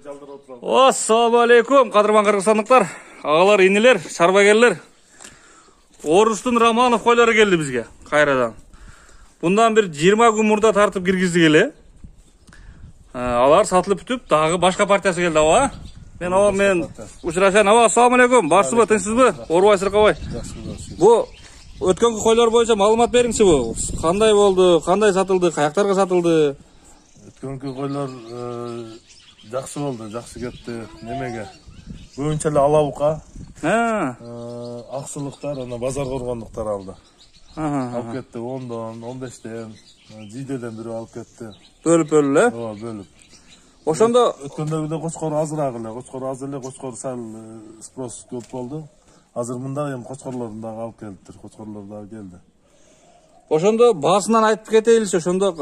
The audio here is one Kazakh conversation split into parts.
Assalamu алейкум, қадырман қырғызстандықтар, ағалар, инелер, шарбагерлер. Орыстың Романов қойлары келді бізге, қайрадан. Бұндан бір 20 күн мұрда тартып кіргізді келе. Алар сатылып бүтіп, дағы башқа партиясы келді, ава. Мен ұшырашайын, ава, ассаламу алейкум, барсыз ба, тыңсыз ба? Орбай сырқабай. Бұл өткенгі қойлар бойынша малымат беріңші бұл. Қандай болды, қандай сатылды, қаяқтарға сатылды? Өткенгі қойлар жақсы болды, жақсы кетті. Немеге? Бөйінчелі алауқа, ақсылықтар, базар қорғандықтар алды. Алып кетті 10-дан, 15-ден, 7-ден бірі алып кетті. Бөліп-бөліп, ә? Бөліп. Ошонда өткендегі қошқор азырақ эле, қошқор сәл спрос көп болды. Азыр мында қошқорларын да алып келдір, қошқорлар да келді. Ошондо басынан айтып кетейинчи, ошондо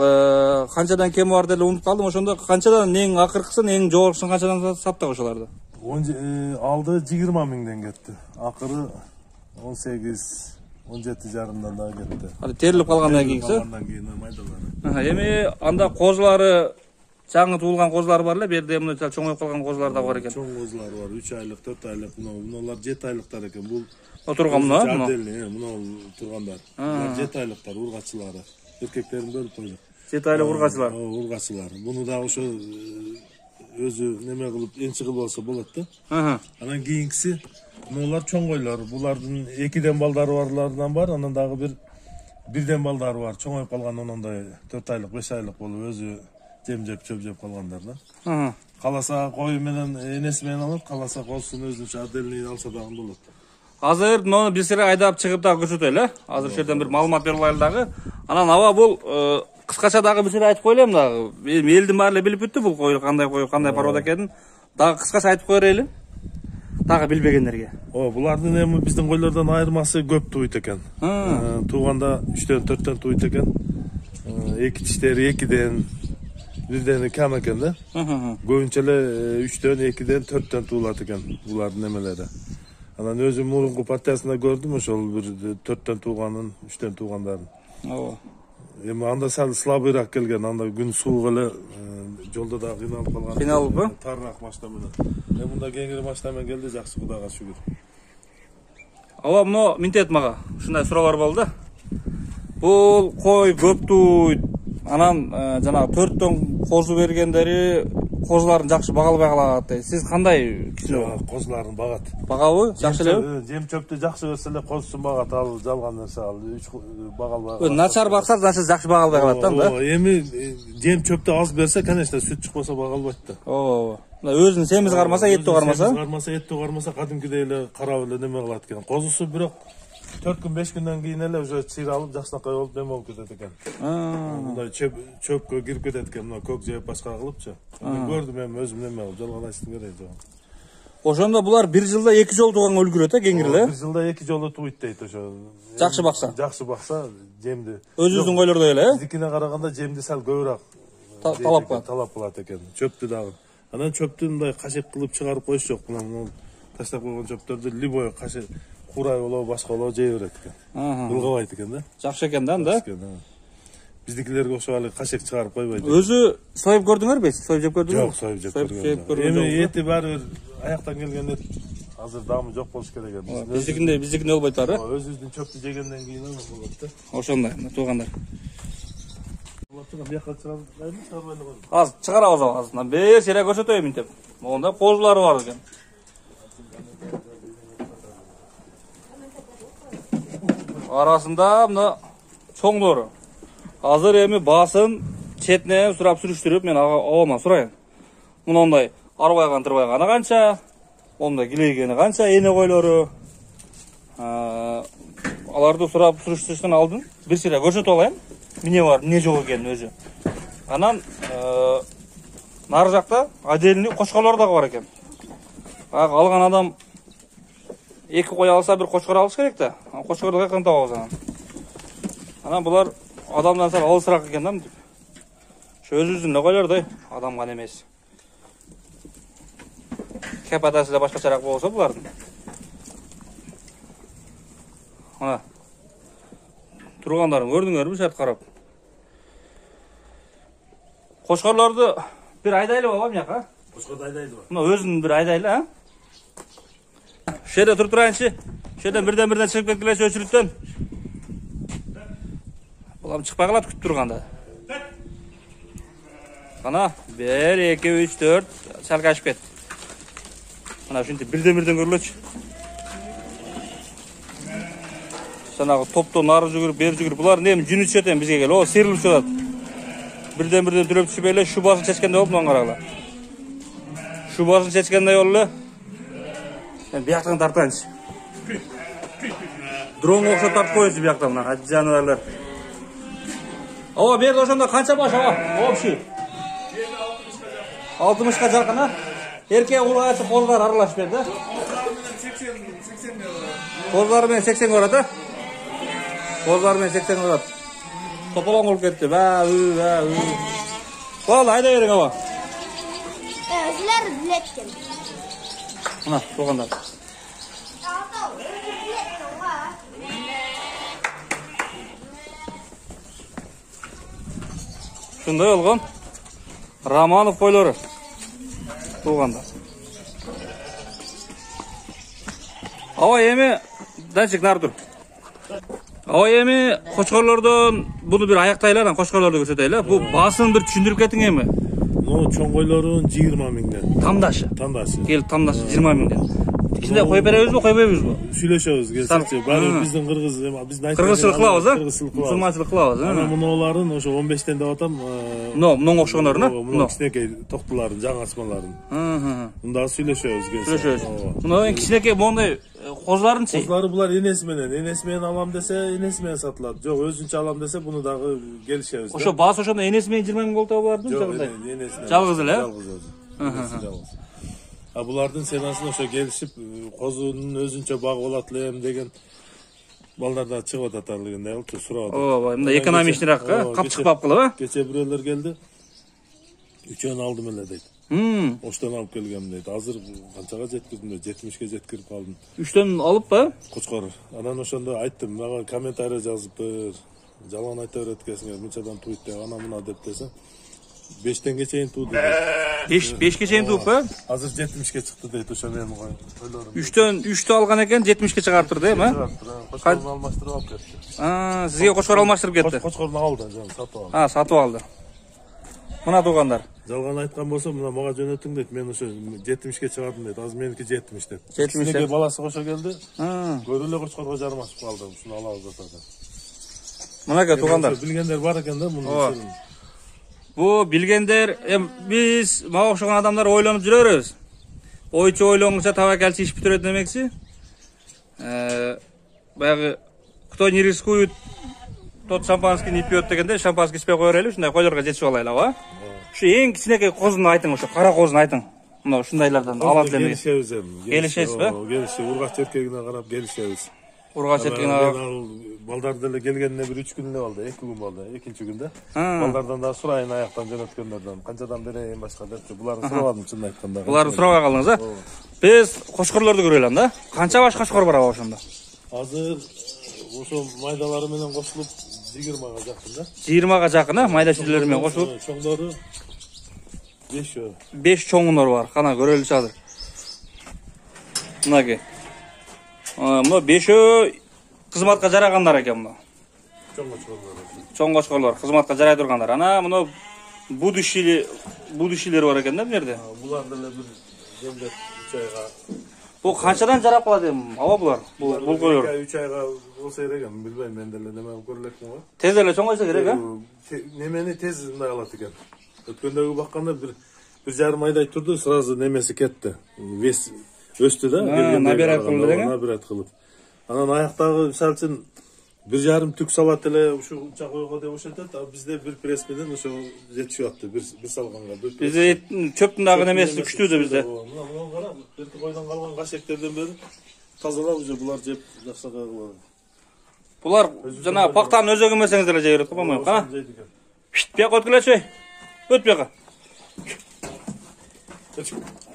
канчадан кем бар деле унутуп калдым. Ошондо канчадан эң акыркысын, эң жогоркусын канчадан саттык ошоларды? Алды 20 миңден кетти. Акыры 18-17 жарымдан да кетти. Али терилип калгандан кийинси? Калгандан кийин майдалары. Эми анда козулары, жаңы туулган козулар бар эле, берде мына чоңоюп калган козулар да бар экен. Чоң козулар бар, 3 айлык, 4 айлык, мунулар 7 айлыктар экен. Бул Отурган мына? Мына тургандар. 7 айлыктар, ургачылары. Эркектерин бөлүп койдук. 7 айлык ургачылар. Ургачылар. Буну да ошо өзү неме кылып, энчи кылып болсо болот да. Анан кийинкиси мунулар чоң койлор. Булардын 2ден балдары барларынан бар, анан дагы бирден балдары бар. Чоңоюп калган ондай 4 айлык, 5 айлык болуп өзү жем жеп, чөп жеп калгандар да. Каласа кой менен энеси менен алып, каласа козусун өзүнчө отдельный алса дагы болот. Азыр муну биз сире айдап чыгып дагы көрсөтөлү, Азыр ошол жерден бир маалымат берип алайлы дагы. Анан аба бул кыскача дагы бир сире айтып коелем дагы. Элдин баары эле билип бүттү бул кой кандай порода экенин. Дагы кыскача айтып кое берели. Дагы билбегендерге. Булардын эми биздин койлордон айырмасы көп тууйт экен. Тууганда 3ден 4ден тууйт экен. Эки тиштери 2ден, 1ден кем экен да. Көбүнчө эле 3ден, 2ден, 4ден туулат экен булардын эмелери. Анан өзүм мурунку партиясында көрдүм ошол бир 4ден тууганын, 3ден туугандарын. Эми анда сал слабыйраак келген, анда күн суук эле жолдо да кыйналып калган. Кыйналыппы? Тарыраак машина менен. Мында кеңири машина менен келди, жакшы, Кудайга шүгүр. Ава мына минтет мага, ушундай суроолор болду. Бул кой көп тууйт. Анан жана 4дөн козу бергендери козуларын жакшы багалбай калат дейт. Сиз кандай кишилер? Козуларын багат. Багабы? Жакшы элеби? Жем чөптү жакшы берсе эле козусун багат, ал жалган нерсе ал 3 багалбай. Начар бакса, значит жакшы багалбай калат да. Эми жем чөптү аз берсе, конечно, сүт чыкпаса багалбайт да. Өзүнүн семиз кармаса, еттүү кармаса? Семиз кармаса, еттүү кармаса, кадимкидей эле карап эле неме кылат экен. Козусу бирок 4 күн 5 күндөн кийин эле уже чыйралып, жакшынакай болуп неме болуп кетет экен. Мындай чөпкө кирип кетет экен, мына көк жеп башка кылыпчы. Мен көрдүм эми өзүм неме кылып, жалган айтыштын кереги жок. Ошондо булар бир жылда 2 жолу тууганга үлгүрөт, кеңири эле? Бир жылда 2 жолу тууйт дейт ошо. Жакшы бакса. Жакшы бакса, жемди. Өзүбүздүн койлордой эле, Биздикине караганда жемди сал көбүрөөк талап кылат экен. Чөптү дагы. Анан чөптү мындай кашек кылып чыгарып коюш жок. Мына таштап койгон чөптөрдү любой кашек курай болобу, башка болобу жей берет экен. Булгабайт экен да. Жакшы экен да анда. Биздикилерге ошо эле кашек чыгарып койбойт. Өзү союп көрдүңөрбү? Союп жеп көрдүңөрбү? Жок, союп жеп көргөм. Эми эти баары бир аяктан келген эт азыр дамы жок болуш керек экен. Биздикинде болбойт баары? Өзүбүздүн чөптү жегенден кийин аны болот да. Ошондой, туугандар. Бияка чыгарбайбы, чыгарбайлы койгон. Азыр чыгарабыз азыр. Бер сере көрсөтөйүн минтеп. Могунда козулары бар экен. Арасында мына чоңдору. Азыр эми басын четинен сурап сүрүштүрүп мен абама сурайын. Мындай арбайган тырбайганы канча? Онда килейгени канча эне койлору? Аларды сурап сүрүштүрүштөн алдын бир сире көрсөтүп алайын. Эмне бар, эмне жок экенин өзү. Анан нары жакта отдельный кошкорлор дагы бар экен. Алган адам 2 кой алса бир кошкор алыш керек да. Кошкорду кайдан табабыз анан? Анан булар адамдан сал алысыраак экен да. Ошо өзүбүздүн эле койлордой, адам гана эмес. Кепатасы да башкачараак болсо булардын. Ана тургандарын көрдүңөрбү шарт карап? Кошкорлорду bir айдайлы бабам яка. Koçkor aydaydı var. Mına özün bir aydaylı ha. Şu yerде turup turayınçı. Şu yerden birden çıkıp ketkilerçi öçürütten. Bulam çıkpay kalat kütüp turganda. Ana 1, 2, 3, 4 sal kaçıp ket. Ana şunti birden görülöç. Sana topto narı жүгүрүп, beri жүгүрүп. Bular nemi jün içeten bizge gel. O serilip çıgat. Birden türüp düşüp ele şu basın çeçkende olup lan qaragla. Şu basın çeçkende yollu. Ben bir yaktan tartayınç. Drone okşap tartıp koyunç bir yaktan lan. Hadi canavarlar. Ava berdi oşonda kança baş ava? Общий. 60'ka jakın ha. Erkeğe ulgayışı kozlar aralaş berdi. Kozlar men 80 göradi. Kozlar men 80 göradi. Topolong olup ketti. Bol ayda bering ava. Özler biletken. Ana to'g'anda. Shunday olgan. Romanov qo'ylari. To'g'anda. Ava yemi danchik nar tur. Ava yemi qo'chqorlardan buni bir ayaqtaylardan qo'chqorlarga ko'rsataylar. Bu basın bir tushuntirib keting emi. No, cho'ng qo'ylarin 20 mingdan. Tamdaşı. Kelib tamdaşı 20 mingdan. İkisinde qo'yib berabizmi, qo'ymayapmizmi? Süйлөшөбүз келсекчи. Баары биздин кыргыз, биздин Кыргызчылык кылабыз, а? Кыргызчылык кылабыз. Мусулманчылык кылабыз, а? Ана мунуларын ошо 15тен деп атам. Мунун окшогондорун, Муну кичинекей токтуларын, жаңы ачмаларын. Мында сүйлөшөбүз келсек. Мунун кичинекей мондай козларынчы. Козлары булар энеси менен алам десе, энеси менен сатылат. Жок, өзүнчө алам десе, буну дагы келишебиз. Ошо баасы ошондо энеси менен 20 миң болуп булардын жагында. Жалгыз эле? Жалгыз. А булардын сенасын ошо келишип, козунун өзүнчө багы болот элем деген балдар да чыгып атат арлыгында болчу, сурап атат. Ооба, мында экономичныйраак, капчыкпап кылып, а? Кече бирөөлөр келди. 3-өн алдым эле дейт. Оштон алып келгем дейт. Азыр канчага жеткирдим дейт, 70ке жеткирип алдым. 3төн алып ба? Кочкор. Анан ошондо айттым, мага комментарий жазып бер. Жалган айта берет экенсиңер, мынчадан туйт деп, ана мына деп десем. 5тенге чейин тууду. 5ке чейин тууп ба? Азыр 70ке чыкты дейт ошо менин ойлорум. 3тө алган экен 70ке чыгарып турду, эми? Кочкорду алмаштырып алып кетти. Сизге кочкор алмаштырып кетти. Кочкорду алды, сатып алды. Сатып алды. Мына туугандар. Жалган айткан болсо, мына мага жөнөтүң дейт. Мен ошо 70ке чыгардым дейт. Азыр меники 70 дейт. 70 деп баласы кошо келди. Көрү эле кочкорго жармашып калды. Ушуну алабыз атады. Мына туугандар. Билгендер бар экен да муну. Bu bilgender, biz mağ okşagan adamlar oylanıp жүрөбүз. Oyçu oylongunça tavakkalчы iş бүтүрөт демекчи. Баягы кто не рискует, тот шампанский не пьет дегенде шампанский içпей кое берели, ушундай койлорго жетишип алайлы, а? Ушу эң кичинекей козуну айтың, ошо кара козуну айтың. Мына ушундайлардан алат элем. Келишебиз эми. Келишесиз ба? Келишип, ургач эркегине карап келишебиз. Ургач эркегине карап. Балдар деле келгенине бир 3 күн эле болду, 2 күн болду, экинчи күндө. Балдардан да сурайын аяктан жөнөткөндөрдөн, канчадан берейин башка депчи. Буларды сурабадым чын айтканда. Буларды сурабай калдыңыз, а? Биз кочкорлорду көрөлүм да. Канча баш кочкор бар ошондо? Азыр ошо майдалары менен кошулуп 20га жакын да. 20га жакын, а? Майда чүлөлөр менен кошулуп. Чоңдору 5. 5 чоңунор бар. Кана көрөлүчү азыр. Мынаки. Мына 5 кызматка жарагандар экен бу. Чоң кочкорлор кызматка жарай тургандар. Ана мына будущийлер бар экен да бу жерде. Булар деле бир жемдеп 3 айга. Бу канчадан жарап калат эми? Аба булар. Бул койлор. 3 айга болсо керек эми, билбейм, мен деле неме көрөлекмин го. Тез эле чоңойсо керек, а? Немени тез мындай калат экен. Өткөндөгү бакканда бир жарым айдай турду, сразу немеси кетти. Вес өстү да, набират кылды деген. Набират кылып. Анан аяктагы мисалы үчүн 1,5 түк салат эле ушунча койго деп ошентет, а бизде бир пресс менен ошо жетишип атты. Бир салганга. Бизде чөптүн дагы немеси күчтүү да бизде. Мына кара, берки койдон калган кашектерден бери тазалап уже булар жеп жакшы кылат. Булар жана пактанын өзөгү эмесеңиз деле жей берет, болбойбу? Кана. Бияка өткүлөчү. Өт бияка.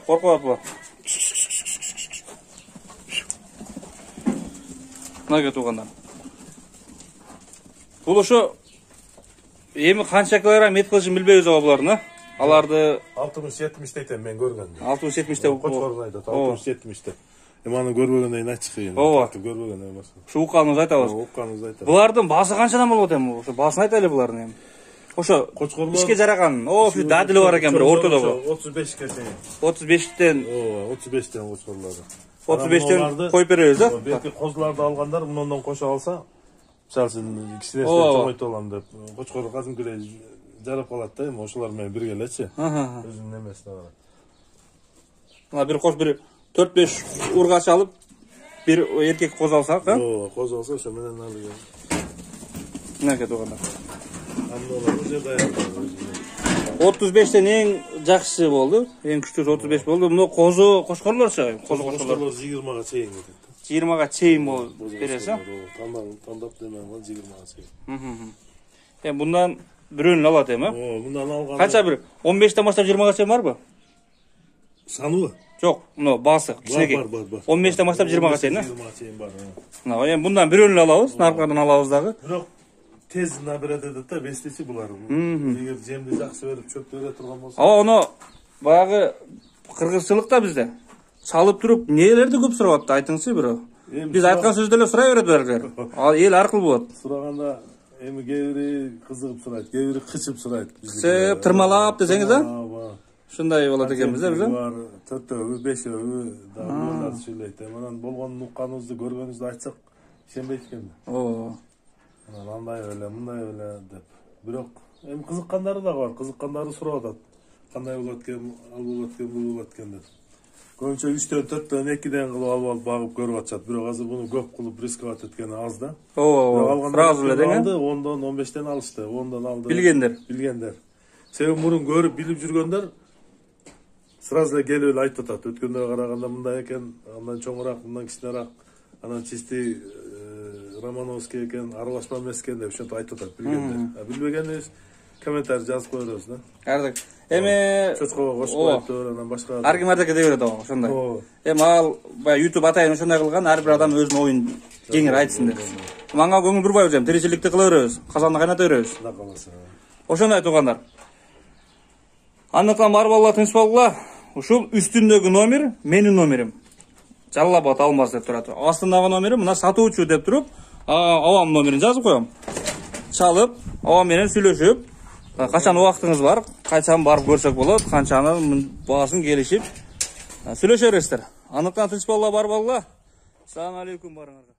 Коркуп атпа. Мына туугандар. Бул ошо эми канча килограмм эт кылышын билбейбиз ага булардын, а? Аларды 60-70 etem men görgende. 60-70'te Koçkorun ayda 60-70'te. Аны көрбөгөндөн ачык эми. Ооба. Көрбөгөндөн эмес. Ушу укканыңызды айтабыз. Укканыңызды айтам. Булардын баасы канчадан болот эми? Ошо баасын айтайлы булардын эми. Ошо Koçkorlar ишке жараган. Ошо дадили бар экен бир ортодогу. 35 чейин. 35'ten Ооба, 35тен koçkorlары. 35'ten коюп беребиz да. Belki kozlarda alganlar bundan koşa alsa, misalsın ikisine Ооба. çoğayt olan dep. Koçkoru kazımkide jarap kalat da emi, oşular men bir geleçi. Özünün nemesine var. Мына bir koş bir 4-5 urgaç alıp bir erkek koz alsak ha? Ооба, koz alsa şu menen alıyor. Ne ket oganda. Amma olar, je dayanır. 35'ten en jakşысы boldu. En küçüğü 35 boldu. Bunu kozu koşkorlarça, kozu koşkorlar. Koçkorlar 20'ga çeyin gidip. 20'ga çeyin bol berese. Tandap demen var 20'ga çeyin. Yani bundan bir ürün alat emi. Oo, bundan algan. Kaça bir? 15'ten başlap 20'ga çeyin var mı? Sanılı? Yok, no bası. Var. 15'ten başlap 20'ga çeyin ha. 20'ga çeyin var. No, yani bundan bir ürün alabız, narkodan alabız dağı. Biroq tez nabire dedik da besteci bular. Eğer jemdi jakşı verip çöptöre turgan bolsa. Ama onu bayağı kırgızçılıkta bizde. Çalıp durup nelerdi köp surap attı aytыңызчы бирөө. Biz aytkan сөздө эле сурай берет берилер. Ал эл аркылуу болот. Сураганда эми кээбири кызыгып сурайт, кээбири кычып сурайт. Кычып, тырмалап десеңиз да? Ооба. Ушундай болот экенбиз да, биз. Бар, төртөбү, бешөбү да булар сүйлөйт. Анан болгонун укканыбызды, көргөнүбүздү айтсак, ишенбейт экен. Оо. Анан андай эле, мындай эле деп. Бирок эми кызыккандары да бар, кызыккандары сурап атат. Кандай болот экен, ал болот экен, бул болот экен деп. Көбүнчө 3төн, 4төн, 2ден кылып алып багып көрүп атышат. Бирок азыр буну көп кылып рисковать эткени аз да. Оо, сразу эле дең. 10дон 15тен алышты. 10дон алды. Билгендер. Себеби мурун көрүп билип жүргөндөр сразу эле келип эле айтып атат. Өткөндө караганда мындай экен, андан чоңураак, мындан кичинераак, анан чисти Романовский экен, аралашма эмес экен деп ошентип айтып атат билгендер. Билбегенибиз комментарий жазып кое беребиз да. Ардык. Эми чочкого кошуп коюптур, анан башка. Ар ким ардык дей берет ого, ошондой. Эми ал баягы YouTube атайын ошондой кылган, ар бир адам өзүнүн оюн кеңири айтсын деп. Мага көңүл бурбайбыз эми, тиричиликти кыла беребиз, казанды кайната беребиз. Кудай кааласа. Ошондой туугандар. Андыктан бар балдар тынч болгула. Ушул үстүндөгү номер менин номерим. Жаллап ата алмаз деп турат. Астындагы номерим мына сатуучу деп туруп, авам номерин жазып коем. Чалып, авам менен сүйлөшүп, качан убактыңыз бар, качан барып көрсөк болот, канчанын баасын келишип сүйлөшө бересиздер. Андыктан тынч болгула бар болгула. Assalamu alaikum барыңарга.